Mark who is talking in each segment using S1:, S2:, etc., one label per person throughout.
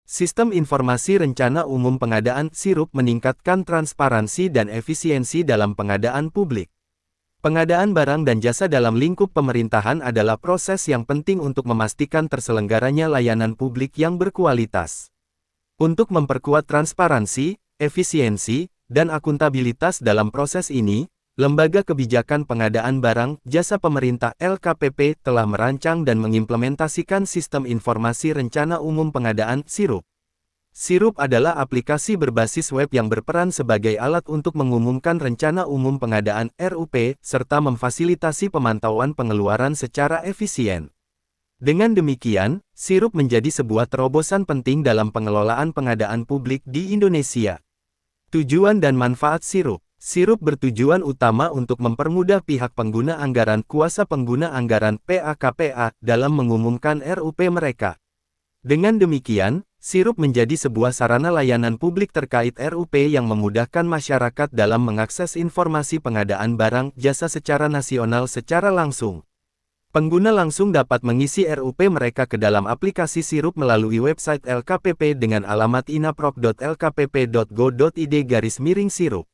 S1: Sistem Informasi Rencana Umum Pengadaan Sirup meningkatkan transparansi dan efisiensi dalam pengadaan publik. Pengadaan barang dan jasa dalam lingkup pemerintahan adalah proses yang penting untuk memastikan terselenggaranya layanan publik yang berkualitas. Untuk memperkuat transparansi, efisiensi, dan akuntabilitas dalam proses ini, Lembaga Kebijakan Pengadaan Barang Jasa Pemerintah (LKPP) telah merancang dan mengimplementasikan Sistem Informasi Rencana Umum Pengadaan (SIRUP). SIRUP adalah aplikasi berbasis web yang berperan sebagai alat untuk mengumumkan Rencana Umum Pengadaan (RUP) serta memfasilitasi pemantauan pengeluaran secara efisien. Dengan demikian, SIRUP menjadi sebuah terobosan penting dalam pengelolaan pengadaan publik di Indonesia. Tujuan dan manfaat SIRUP. SIRUP bertujuan utama untuk mempermudah pihak pengguna anggaran kuasa pengguna anggaran (PAKPA) dalam mengumumkan RUP mereka. Dengan demikian, SIRUP menjadi sebuah sarana layanan publik terkait RUP yang memudahkan masyarakat dalam mengakses informasi pengadaan barang jasa secara nasional secara langsung. Pengguna langsung dapat mengisi RUP mereka ke dalam aplikasi SIRUP melalui website LKPP dengan alamat inaprop.lkpp.go.id/sirup.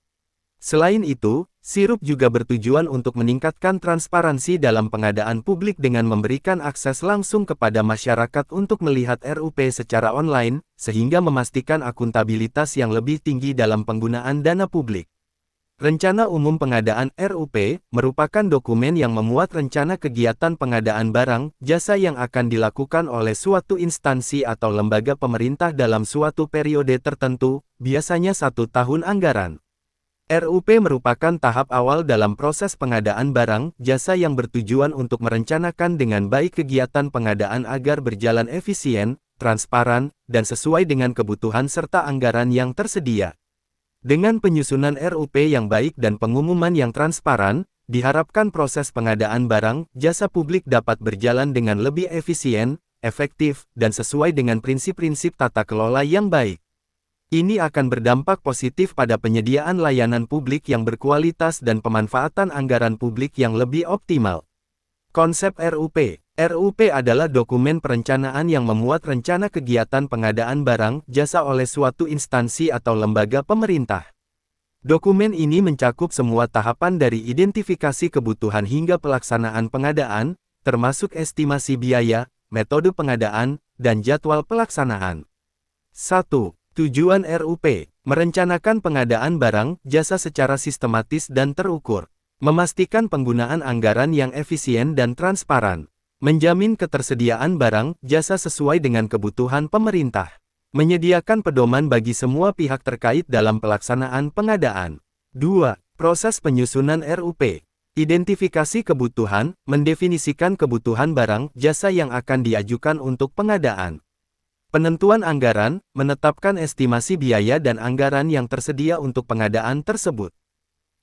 S1: Selain itu, SIRUP juga bertujuan untuk meningkatkan transparansi dalam pengadaan publik dengan memberikan akses langsung kepada masyarakat untuk melihat RUP secara online, sehingga memastikan akuntabilitas yang lebih tinggi dalam penggunaan dana publik. Rencana Umum Pengadaan (RUP) merupakan dokumen yang memuat rencana kegiatan pengadaan barang, jasa yang akan dilakukan oleh suatu instansi atau lembaga pemerintah dalam suatu periode tertentu, biasanya 1 tahun anggaran. RUP merupakan tahap awal dalam proses pengadaan barang, jasa yang bertujuan untuk merencanakan dengan baik kegiatan pengadaan agar berjalan efisien, transparan, dan sesuai dengan kebutuhan serta anggaran yang tersedia. Dengan penyusunan RUP yang baik dan pengumuman yang transparan, diharapkan proses pengadaan barang, jasa publik dapat berjalan dengan lebih efisien, efektif, dan sesuai dengan prinsip-prinsip tata kelola yang baik. Ini akan berdampak positif pada penyediaan layanan publik yang berkualitas dan pemanfaatan anggaran publik yang lebih optimal. Konsep RUP. RUP adalah dokumen perencanaan yang memuat rencana kegiatan pengadaan barang, jasa oleh suatu instansi atau lembaga pemerintah. Dokumen ini mencakup semua tahapan dari identifikasi kebutuhan hingga pelaksanaan pengadaan, termasuk estimasi biaya, metode pengadaan, dan jadwal pelaksanaan. 1. Tujuan RUP, merencanakan pengadaan barang, jasa secara sistematis dan terukur. Memastikan penggunaan anggaran yang efisien dan transparan. Menjamin ketersediaan barang, jasa sesuai dengan kebutuhan pemerintah. Menyediakan pedoman bagi semua pihak terkait dalam pelaksanaan pengadaan. 2. Proses penyusunan RUP. Identifikasi kebutuhan, mendefinisikan kebutuhan barang, jasa yang akan diajukan untuk pengadaan. Penentuan anggaran, menetapkan estimasi biaya dan anggaran yang tersedia untuk pengadaan tersebut.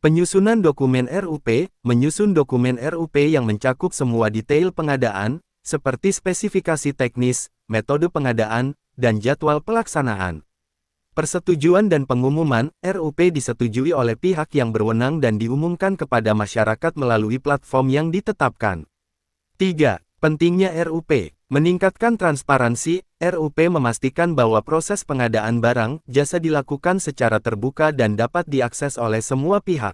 S1: Penyusunan dokumen RUP, menyusun dokumen RUP yang mencakup semua detail pengadaan, seperti spesifikasi teknis, metode pengadaan, dan jadwal pelaksanaan. Persetujuan dan pengumuman, RUP disetujui oleh pihak yang berwenang dan diumumkan kepada masyarakat melalui platform yang ditetapkan. 3. Pentingnya RUP. Meningkatkan transparansi, RUP memastikan bahwa proses pengadaan barang, jasa dilakukan secara terbuka dan dapat diakses oleh semua pihak.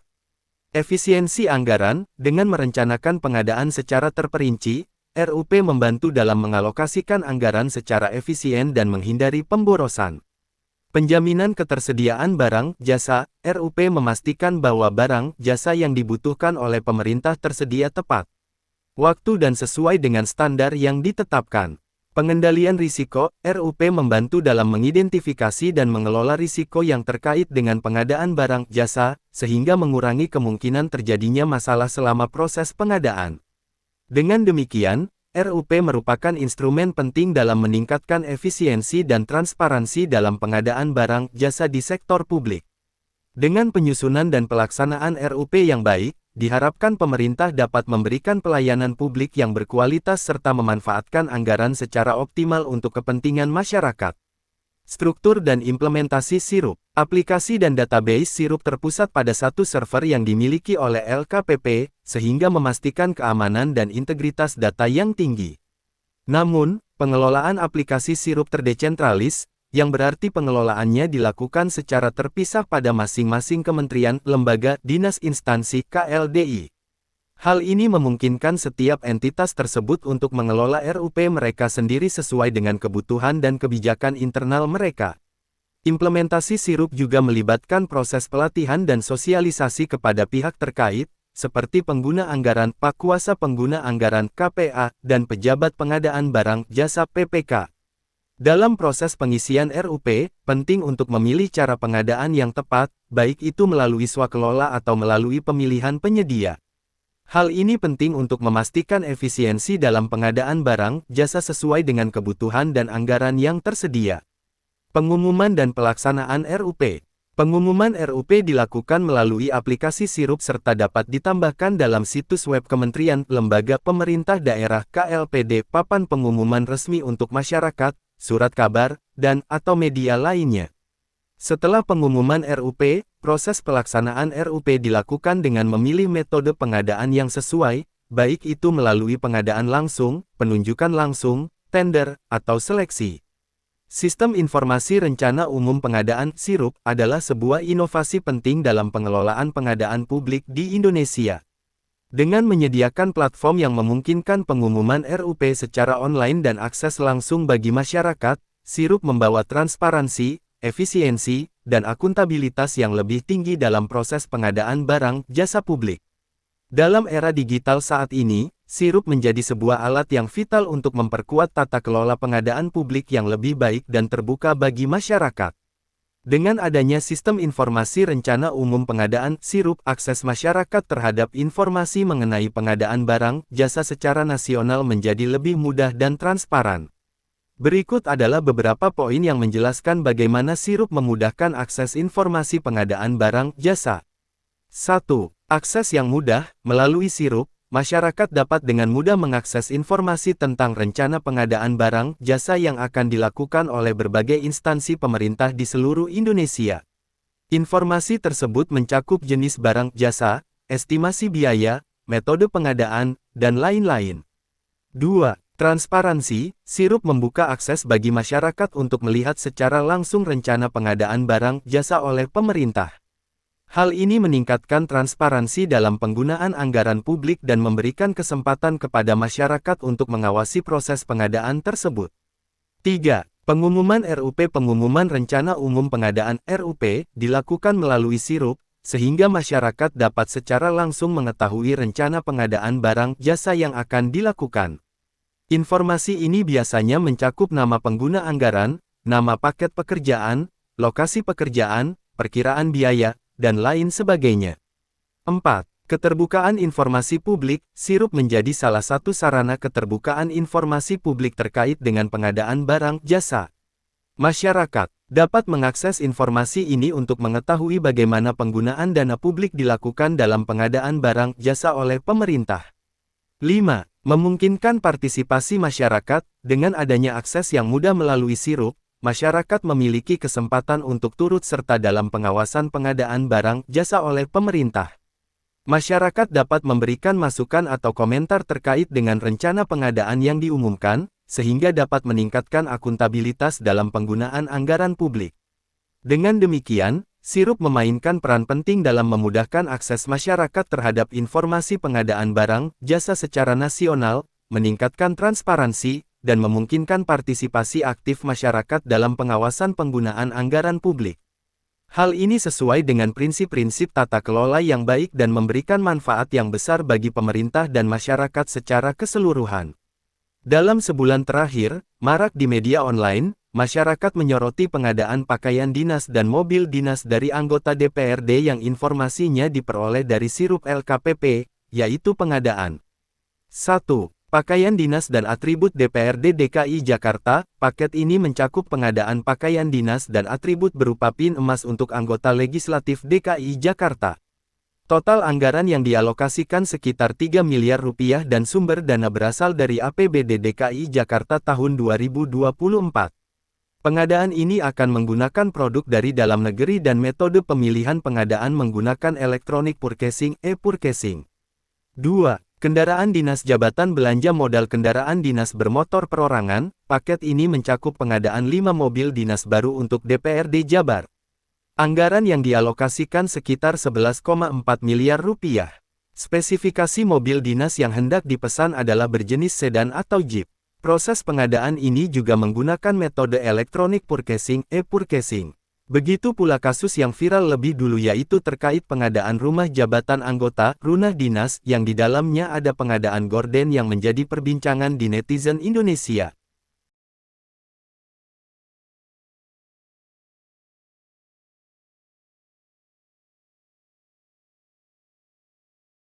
S1: Efisiensi anggaran, dengan merencanakan pengadaan secara terperinci, RUP membantu dalam mengalokasikan anggaran secara efisien dan menghindari pemborosan. Penjaminan ketersediaan barang, jasa, RUP memastikan bahwa barang, jasa yang dibutuhkan oleh pemerintah tersedia tepat waktu dan sesuai dengan standar yang ditetapkan. Pengendalian risiko, RUP membantu dalam mengidentifikasi dan mengelola risiko yang terkait dengan pengadaan barang, jasa, sehingga mengurangi kemungkinan terjadinya masalah selama proses pengadaan. Dengan demikian, RUP merupakan instrumen penting dalam meningkatkan efisiensi dan transparansi dalam pengadaan barang, jasa di sektor publik. Dengan penyusunan dan pelaksanaan RUP yang baik, diharapkan pemerintah dapat memberikan pelayanan publik yang berkualitas serta memanfaatkan anggaran secara optimal untuk kepentingan masyarakat. Struktur dan implementasi SIRUP. Aplikasi dan database SIRUP terpusat pada satu server yang dimiliki oleh LKPP, sehingga memastikan keamanan dan integritas data yang tinggi. Namun, pengelolaan aplikasi SIRUP terdesentralis, yang berarti pengelolaannya dilakukan secara terpisah pada masing-masing kementerian, lembaga, dinas instansi, KLDI. Hal ini memungkinkan setiap entitas tersebut untuk mengelola RUP mereka sendiri sesuai dengan kebutuhan dan kebijakan internal mereka. Implementasi sirup juga melibatkan proses pelatihan dan sosialisasi kepada pihak terkait, seperti pengguna anggaran, pakuasa pengguna anggaran, KPA, dan pejabat pengadaan barang jasa PPK. Dalam proses pengisian RUP, penting untuk memilih cara pengadaan yang tepat, baik itu melalui swakelola atau melalui pemilihan penyedia. Hal ini penting untuk memastikan efisiensi dalam pengadaan barang, jasa sesuai dengan kebutuhan dan anggaran yang tersedia. Pengumuman dan pelaksanaan RUP. Pengumuman RUP dilakukan melalui aplikasi sirup serta dapat ditambahkan dalam situs web kementerian, lembaga pemerintah daerah, KLPD, papan pengumuman resmi untuk masyarakat, surat kabar, dan atau media lainnya. Setelah pengumuman RUP, proses pelaksanaan RUP dilakukan dengan memilih metode pengadaan yang sesuai, baik itu melalui pengadaan langsung, penunjukan langsung, tender, atau seleksi. Sistem Informasi Rencana Umum Pengadaan (SIRUP) adalah sebuah inovasi penting dalam pengelolaan pengadaan publik di Indonesia. Dengan menyediakan platform yang memungkinkan pengumuman RUP secara online dan akses langsung bagi masyarakat, SIRUP membawa transparansi, efisiensi, dan akuntabilitas yang lebih tinggi dalam proses pengadaan barang jasa publik. Dalam era digital saat ini, SIRUP menjadi sebuah alat yang vital untuk memperkuat tata kelola pengadaan publik yang lebih baik dan terbuka bagi masyarakat. Dengan adanya Sistem Informasi Rencana Umum Pengadaan (SIRUP), akses masyarakat terhadap informasi mengenai pengadaan barang jasa secara nasional menjadi lebih mudah dan transparan. Berikut adalah beberapa poin yang menjelaskan bagaimana SIRUP memudahkan akses informasi pengadaan barang jasa. 1. Akses yang mudah. Melalui SIRUP, masyarakat dapat dengan mudah mengakses informasi tentang rencana pengadaan barang jasa yang akan dilakukan oleh berbagai instansi pemerintah di seluruh Indonesia. Informasi tersebut mencakup jenis barang jasa, estimasi biaya, metode pengadaan, dan lain-lain. 2. Transparansi. SIRUP membuka akses bagi masyarakat untuk melihat secara langsung rencana pengadaan barang jasa oleh pemerintah. Hal ini meningkatkan transparansi dalam penggunaan anggaran publik dan memberikan kesempatan kepada masyarakat untuk mengawasi proses pengadaan tersebut. 3. Pengumuman RUP. Pengumuman Rencana Umum Pengadaan (RUP) dilakukan melalui SIRUP, sehingga masyarakat dapat secara langsung mengetahui rencana pengadaan barang jasa yang akan dilakukan. Informasi ini biasanya mencakup nama pengguna anggaran, nama paket pekerjaan, lokasi pekerjaan, perkiraan biaya, dan lain sebagainya. 4. Keterbukaan informasi publik. SIRUP menjadi salah satu sarana keterbukaan informasi publik terkait dengan pengadaan barang jasa. Masyarakat dapat mengakses informasi ini untuk mengetahui bagaimana penggunaan dana publik dilakukan dalam pengadaan barang jasa oleh pemerintah. 5. Memungkinkan partisipasi masyarakat. Dengan adanya akses yang mudah melalui SIRUP, masyarakat memiliki kesempatan untuk turut serta dalam pengawasan pengadaan barang jasa oleh pemerintah. Masyarakat dapat memberikan masukan atau komentar terkait dengan rencana pengadaan yang diumumkan, sehingga dapat meningkatkan akuntabilitas dalam penggunaan anggaran publik. Dengan demikian, SIRUP memainkan peran penting dalam memudahkan akses masyarakat terhadap informasi pengadaan barang jasa secara nasional, meningkatkan transparansi, dan memungkinkan partisipasi aktif masyarakat dalam pengawasan penggunaan anggaran publik. Hal ini sesuai dengan prinsip-prinsip tata kelola yang baik dan memberikan manfaat yang besar bagi pemerintah dan masyarakat secara keseluruhan. Dalam sebulan terakhir, marak di media online, masyarakat menyoroti pengadaan pakaian dinas dan mobil dinas dari anggota DPRD yang informasinya diperoleh dari SIRUP LKPP, yaitu pengadaan 1. Pakaian dinas dan atribut DPRD DKI Jakarta. Paket ini mencakup pengadaan pakaian dinas dan atribut berupa pin emas untuk anggota legislatif DKI Jakarta. Total anggaran yang dialokasikan sekitar 3 miliar rupiah dan sumber dana berasal dari APBD DKI Jakarta tahun 2024. Pengadaan ini akan menggunakan produk dari dalam negeri dan metode pemilihan pengadaan menggunakan electronic purchasing (e-purchasing). 2. Kendaraan dinas jabatan belanja modal kendaraan dinas bermotor perorangan, paket ini mencakup pengadaan 5 mobil dinas baru untuk DPRD Jabar. Anggaran yang dialokasikan sekitar 11,4 miliar rupiah. Spesifikasi mobil dinas yang hendak dipesan adalah berjenis sedan atau jeep. Proses pengadaan ini juga menggunakan metode electronic purchasing, e-purchasing. Begitu pula kasus yang viral lebih dulu yaitu terkait pengadaan rumah jabatan anggota, runah dinas, yang di dalamnya ada pengadaan gorden yang menjadi perbincangan di netizen Indonesia.